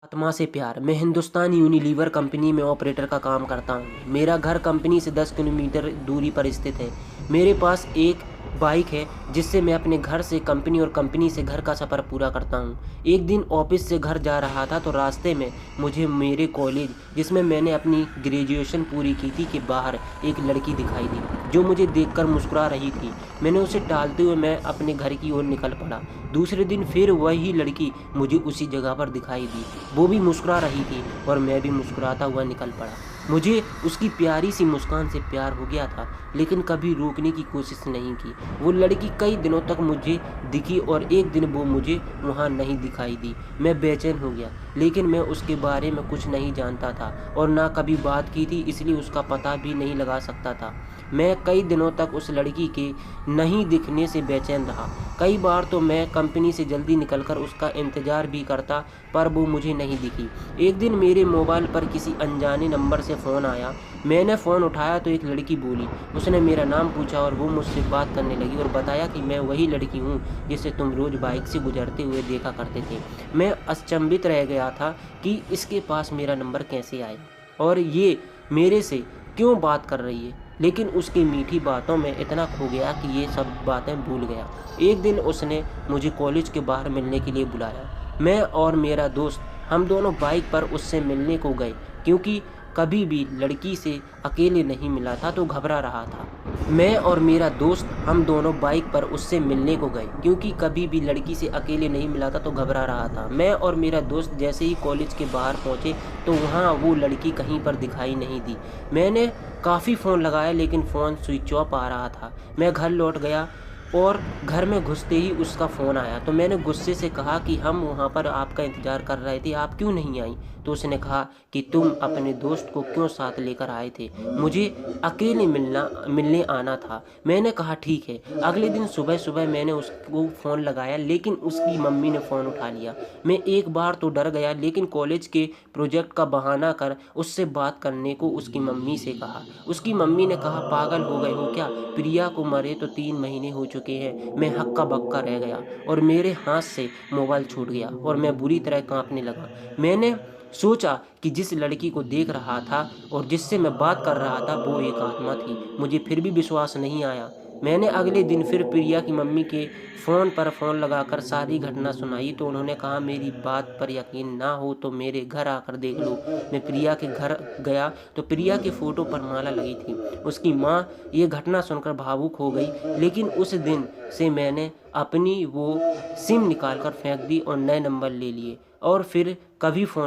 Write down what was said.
आत्मा से प्यार। मैं हिंदुस्तान यूनिलीवर कंपनी में ऑपरेटर का काम करता हूँ। मेरा घर कंपनी से 10 किलोमीटर दूरी पर स्थित है। मेरे पास एक बाइक है जिससे मैं अपने घर से कंपनी और कंपनी से घर का सफ़र पूरा करता हूँ। एक दिन ऑफिस से घर जा रहा था तो रास्ते में मुझे मेरे कॉलेज जिसमें मैंने अपनी ग्रेजुएशन पूरी की थी के बाहर एक लड़की दिखाई दी जो मुझे देखकर मुस्कुरा रही थी। मैंने उसे टालते हुए मैं अपने घर की ओर निकल पड़ा। दूसरे दिन फिर वही लड़की मुझे उसी जगह पर दिखाई दी। वो भी मुस्कुरा रही थी और मैं भी मुस्कुराता हुआ निकल पड़ा। मुझे उसकी प्यारी सी मुस्कान से प्यार हो गया था, लेकिन कभी रोकने की कोशिश नहीं की। वो लड़की कई दिनों तक मुझे दिखी और एक दिन वो मुझे वहाँ नहीं दिखाई दी। मैं बेचैन हो गया, लेकिन मैं उसके बारे में कुछ नहीं जानता था और ना कभी बात की थी, इसलिए उसका पता भी नहीं लगा सकता था। मैं कई दिनों तक उस लड़की के नहीं दिखने से बेचैन रहा। कई बार तो मैं कंपनी से जल्दी निकलकर उसका इंतज़ार भी करता, पर वो मुझे नहीं दिखी। एक दिन मेरे मोबाइल पर किसी अनजाने नंबर से फ़ोन आया। मैंने फ़ोन उठाया तो एक लड़की बोली। उसने मेरा नाम पूछा और वो मुझसे बात करने लगी और बताया कि मैं वही लड़की हूँ जिसे तुम रोज़ बाइक से गुजरते हुए देखा करते थे। मैं अचंभित रह गया था कि इसके पास मेरा नंबर कैसे आया और ये मेरे से क्यों बात कर रही है। लेकिन उसकी मीठी बातों में इतना खो गया कि ये सब बातें भूल गया। एक दिन उसने मुझे कॉलेज के बाहर मिलने के लिए बुलाया। मैं और मेरा दोस्त हम दोनों बाइक पर उससे मिलने को गए, क्योंकि कभी भी लड़की से अकेले नहीं मिला था तो घबरा रहा था। मैं और मेरा दोस्त हम दोनों बाइक पर उससे मिलने को गए, क्योंकि कभी भी लड़की से अकेले नहीं मिला था तो घबरा रहा था। मैं और मेरा दोस्त जैसे ही कॉलेज के बाहर पहुंचे तो वहां वो लड़की कहीं पर दिखाई नहीं दी। मैंने काफ़ी फ़ोन लगाया, लेकिन फ़ोन स्विच ऑफ आ रहा था। मैं घर लौट गया और घर में घुसते ही उसका फ़ोन आया तो मैंने गुस्से से कहा कि हम वहाँ पर आपका इंतज़ार कर रहे थे, आप क्यों नहीं आई? तो उसने कहा कि तुम अपने दोस्त को क्यों साथ लेकर आए थे? मुझे अकेले मिलने आना था। मैंने कहा ठीक है। अगले दिन सुबह-सुबह मैंने उसको फ़ोन लगाया, लेकिन उसकी मम्मी ने फ़ोन उठा लिया। मैं एक बार तो डर गया, लेकिन कॉलेज के प्रोजेक्ट का बहाना कर उससे बात करने को उसकी मम्मी से कहा। उसकी मम्मी ने कहा, पागल हो गए हो क्या? प्रिया को मरे तो 3 महीने हो चुके हैं। मैं हक्का-बक्का रह गया और मेरे हाथ से मोबाइल छूट गया और मैं बुरी तरह काँपने लगा। मैंने सोचा कि जिस लड़की को देख रहा था और जिससे मैं बात कर रहा था वो एक आत्मा थी। मुझे फिर भी विश्वास नहीं आया। मैंने अगले दिन फिर प्रिया की मम्मी के फ़ोन पर फ़ोन लगाकर सारी घटना सुनाई तो उन्होंने कहा, मेरी बात पर यकीन ना हो तो मेरे घर आकर देख लो। मैं प्रिया के घर गया तो प्रिया के फ़ोटो पर माला लगी थी। उसकी माँ ये घटना सुनकर भावुक हो गई, लेकिन उस दिन से मैंने अपनी वो सिम निकाल कर फेंक दी और नए नंबर ले लिए और फिर कभी फ़ोन